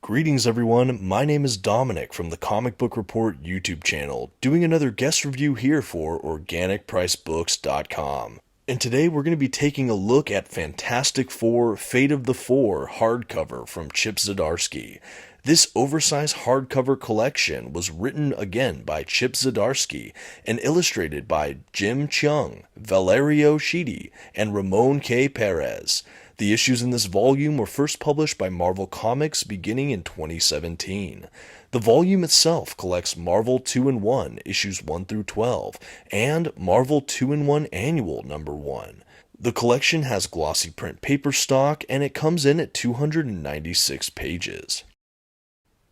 Greetings everyone, my name is Dominic from the Comic Book Report YouTube channel, doing another guest review here for organicpricedbooks.com. And today we're going to be taking a look at Fantastic Four Fate of the Four hardcover from Chip Zdarsky. This oversized hardcover collection was written again by Chip Zdarsky and illustrated by Jim Cheung, Valerio Schiti, and Ramon K. Perez. The issues in this volume were first published by Marvel Comics beginning in 2017. The volume itself collects Marvel 2-in-1 issues 1 through 12 and Marvel 2-in-1 Annual number 1. The collection has glossy print paper stock and it comes in at 296 pages.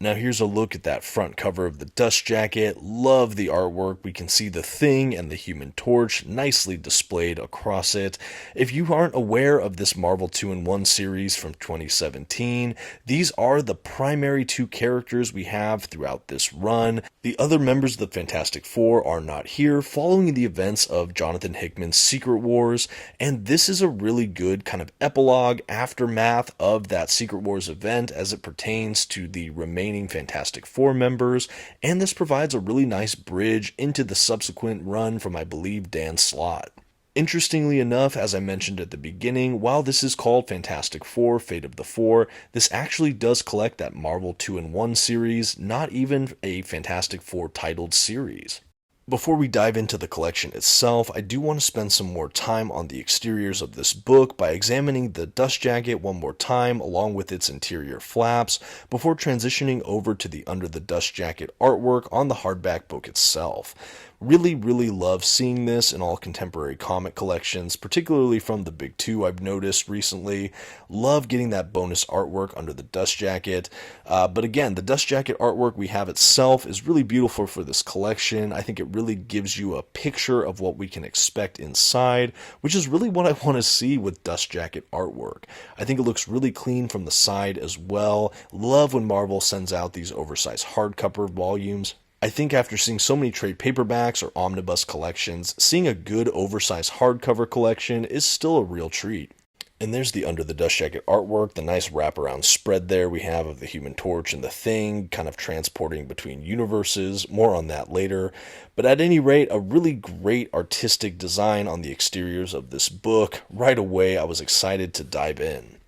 Now here's a look at that front cover of the dust jacket. Love the artwork. We can see the Thing and the Human Torch nicely displayed across it. If you aren't aware of this Marvel 2-in-1 series from 2017, these are the primary two characters we have throughout this run. The other members of the Fantastic Four are not here following the events of Jonathan Hickman's Secret Wars, and this is a really good kind of epilogue aftermath of that Secret Wars event as it pertains to the remaining Fantastic Four members, and this provides a really nice bridge into the subsequent run from, I believe, Dan Slott. Interestingly enough, as I mentioned at the beginning, while this is called Fantastic Four Fate of the Four, this actually does collect that Marvel 2-in-1 series, not even a Fantastic Four titled series. Before we dive into the collection itself, I do want to spend some more time on the exteriors of this book by examining the dust jacket one more time along with its interior flaps before transitioning over to the under the dust jacket artwork on the hardback book itself. Really love seeing this in all contemporary comic collections, particularly from the big two I've noticed recently. Love getting that bonus artwork under the dust jacket. But again, the dust jacket artwork we have itself is really beautiful for this collection. I think it really gives you a picture of what we can expect inside, which is really what I want to see with dust jacket artwork. I think it looks really clean from the side as well. Love when Marvel sends out these oversized hardcover volumes. I think after seeing so many trade paperbacks or omnibus collections, seeing a good oversized hardcover collection is still a real treat. And there's the under the dust jacket artwork, the nice wraparound spread there we have of the Human Torch and the Thing, kind of transporting between universes. More on that later. But at any rate, a really great artistic design on the exteriors of this book. Right away, I was excited to dive in.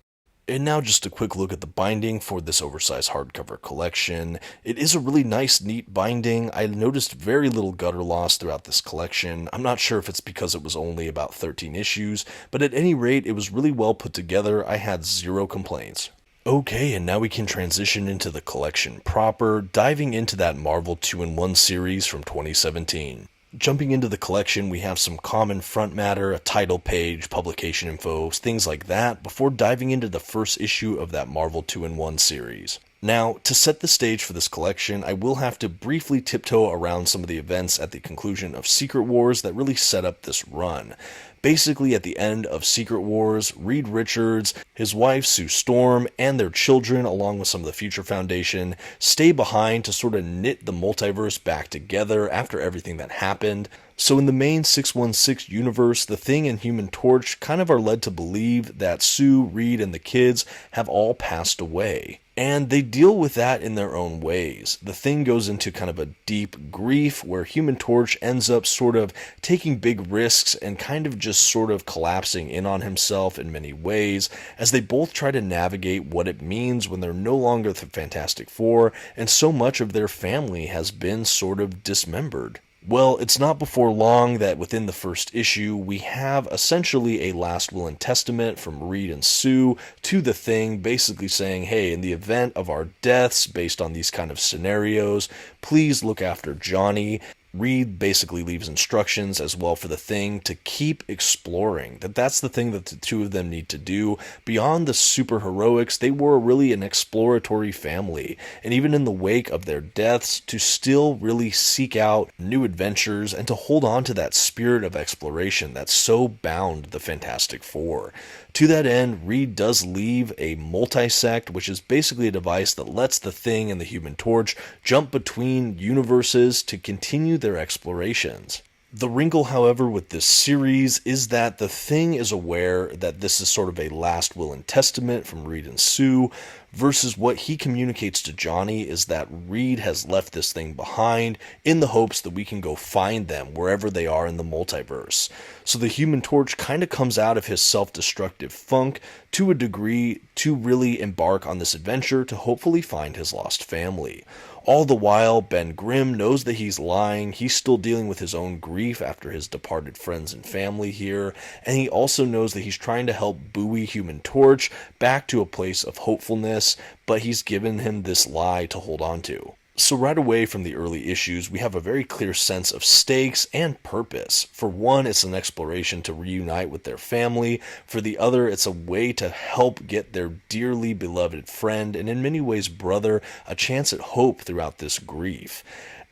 And now just a quick look at the binding for this oversized hardcover collection. It is a really nice, neat binding. I noticed very little gutter loss throughout this collection. I'm not sure if it's because it was only about 13 issues, but at any rate, it was really well put together. I had zero complaints. Okay, and now we can transition into the collection proper, diving into that Marvel 2-in-1 series from 2017. Jumping into the collection, we have some common front matter, a title page, publication info, things like that, before diving into the first issue of that Marvel 2-in-1 series. Now, to set the stage for this collection, I will have to briefly tiptoe around some of the events at the conclusion of Secret Wars that really set up this run. Basically, at the end of Secret Wars, Reed Richards, his wife Sue Storm, and their children, along with some of the Future Foundation, stay behind to sort of knit the multiverse back together after everything that happened. So in the main 616 universe, the Thing and Human Torch kind of are led to believe that Sue, Reed, and the kids have all passed away. And they deal with that in their own ways. The Thing goes into kind of a deep grief where Human Torch ends up sort of taking big risks and kind of just sort of collapsing in on himself in many ways as they both try to navigate what it means when they're no longer the Fantastic Four and so much of their family has been sort of dismembered. Well, it's not before long that within the first issue, we have essentially a last will and testament from Reed and Sue to the Thing, basically saying, hey, in the event of our deaths based on these kind of scenarios, please look after Johnny. Reed basically leaves instructions as well for the Thing to keep exploring. That's the thing that the two of them need to do. Beyond the superheroics, they were really an exploratory family. And even in the wake of their deaths, to still really seek out new adventures and to hold on to that spirit of exploration that so bound the Fantastic Four. To that end, Reed does leave a multisect, which is basically a device that lets the Thing and the Human Torch jump between universes to continue their explorations. The wrinkle, however, with this series is that the Thing is aware that this is sort of a last will and testament from Reed and Sue, versus what he communicates to Johnny is that Reed has left this thing behind in the hopes that we can go find them wherever they are in the multiverse. So the Human Torch kind of comes out of his self-destructive funk to a degree to really embark on this adventure to hopefully find his lost family. All the while, Ben Grimm knows that he's lying, he's still dealing with his own grief after his departed friends and family here, and he also knows that he's trying to help buoy Human Torch back to a place of hopefulness, but he's given him this lie to hold on to. So right away from the early issues, we have a very clear sense of stakes and purpose. For one, it's an exploration to reunite with their family. For the other, it's a way to help get their dearly beloved friend, and in many ways brother, a chance at hope throughout this grief.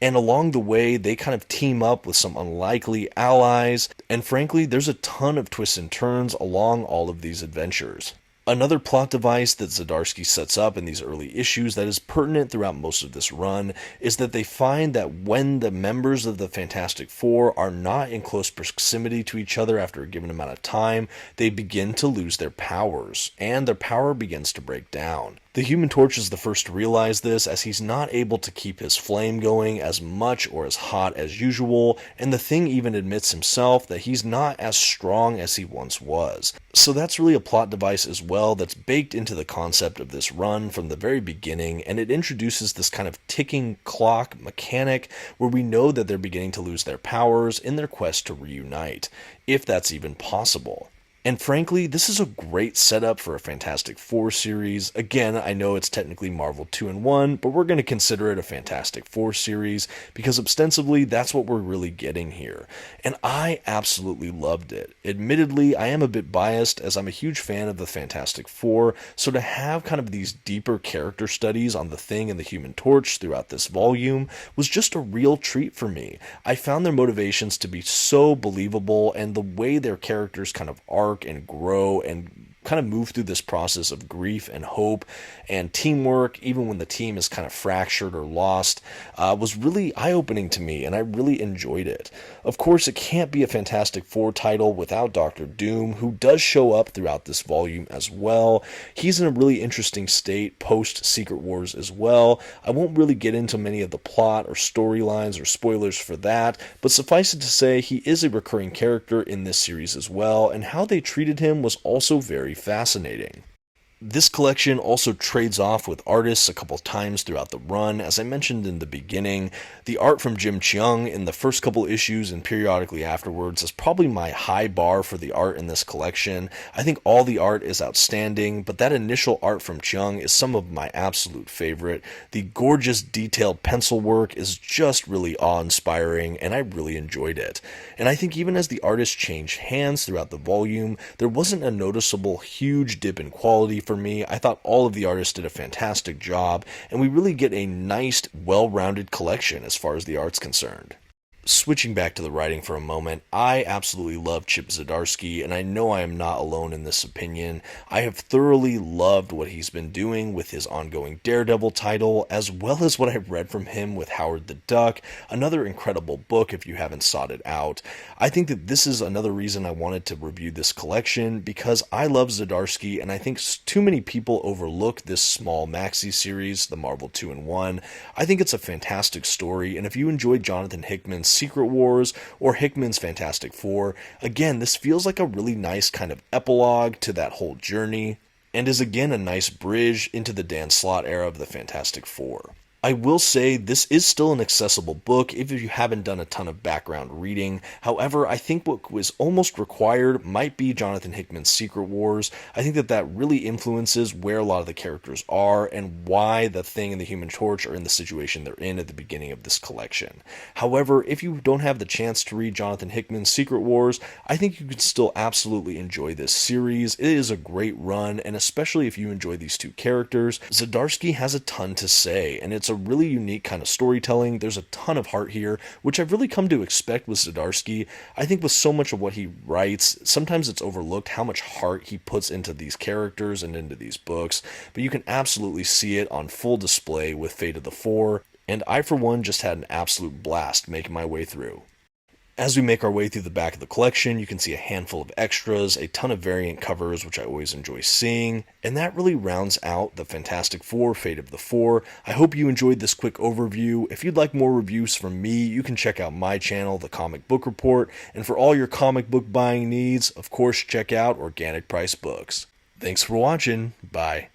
And along the way, they kind of team up with some unlikely allies, and frankly, there's a ton of twists and turns along all of these adventures. Another plot device that Zdarsky sets up in these early issues that is pertinent throughout most of this run is that they find that when the members of the Fantastic Four are not in close proximity to each other after a given amount of time, they begin to lose their powers, and their power begins to break down. The Human Torch is the first to realize this, as he's not able to keep his flame going as much or as hot as usual, and the Thing even admits himself that he's not as strong as he once was. So that's really a plot device as well that's baked into the concept of this run from the very beginning, and it introduces this kind of ticking clock mechanic where we know that they're beginning to lose their powers in their quest to reunite, if that's even possible. And frankly, this is a great setup for a Fantastic Four series. Again, I know it's technically Marvel 2-in-1, but we're going to consider it a Fantastic Four series because ostensibly that's what we're really getting here. And I absolutely loved it. Admittedly, I am a bit biased as I'm a huge fan of the Fantastic Four, so to have kind of these deeper character studies on the Thing and the Human Torch throughout this volume was just a real treat for me. I found their motivations to be so believable, and the way their characters kind of arc and grow and kind of move through this process of grief and hope and teamwork, even when the team is kind of fractured or lost, was really eye-opening to me, and I really enjoyed it. Of course, it can't be a Fantastic Four title without Doctor Doom, who does show up throughout this volume as well. He's in a really interesting state post-Secret Wars as well. I won't really get into many of the plot or storylines or spoilers for that, but suffice it to say, he is a recurring character in this series as well, and how they treated him was also very fascinating. This collection also trades off with artists a couple times throughout the run. As I mentioned in the beginning, the art from Jim Cheung in the first couple issues and periodically afterwards is probably my high bar for the art in this collection. I think all the art is outstanding, but that initial art from Cheung is some of my absolute favorite. The gorgeous detailed pencil work is just really awe-inspiring, and I really enjoyed it. And I think even as the artist changed hands throughout the volume, there wasn't a noticeable huge dip in quality for me. I thought all of the artists did a fantastic job, and we really get a nice, well-rounded collection as far as the art's concerned. Switching back to the writing for a moment, I absolutely love Chip Zdarsky, and I know I am not alone in this opinion. I have thoroughly loved what he's been doing with his ongoing Daredevil title, as well as what I've read from him with Howard the Duck, another incredible book if you haven't sought it out. I think that this is another reason I wanted to review this collection, because I love Zdarsky, and I think too many people overlook this small maxi series, the Marvel 2-in-1. I think it's a fantastic story, and if you enjoyed Jonathan Hickman's Secret Wars or Hickman's Fantastic Four, again, this feels like a really nice kind of epilogue to that whole journey, and is again a nice bridge into the Dan Slott era of the Fantastic Four. I will say this is still an accessible book if you haven't done a ton of background reading. However, I think what was almost required might be Jonathan Hickman's Secret Wars. I think that really influences where a lot of the characters are and why the Thing and the Human Torch are in the situation they're in at the beginning of this collection. However, if you don't have the chance to read Jonathan Hickman's Secret Wars, I think you could still absolutely enjoy this series. It is a great run, and especially if you enjoy these two characters, Zdarsky has a ton to say, and it's a really unique kind of storytelling. There's a ton of heart here, which I've really come to expect with Zdarsky. I think with so much of what he writes, sometimes it's overlooked how much heart he puts into these characters and into these books, but you can absolutely see it on full display with Fate of the Four, and I for one just had an absolute blast making my way through. As we make our way through the back of the collection, you can see a handful of extras, a ton of variant covers, which I always enjoy seeing, and that really rounds out the Fantastic Four, Fate of the Four. I hope you enjoyed this quick overview. If you'd like more reviews from me, you can check out my channel, The Comic Book Report, and for all your comic book buying needs, of course, check out Organic Price Books. Thanks for watching. Bye.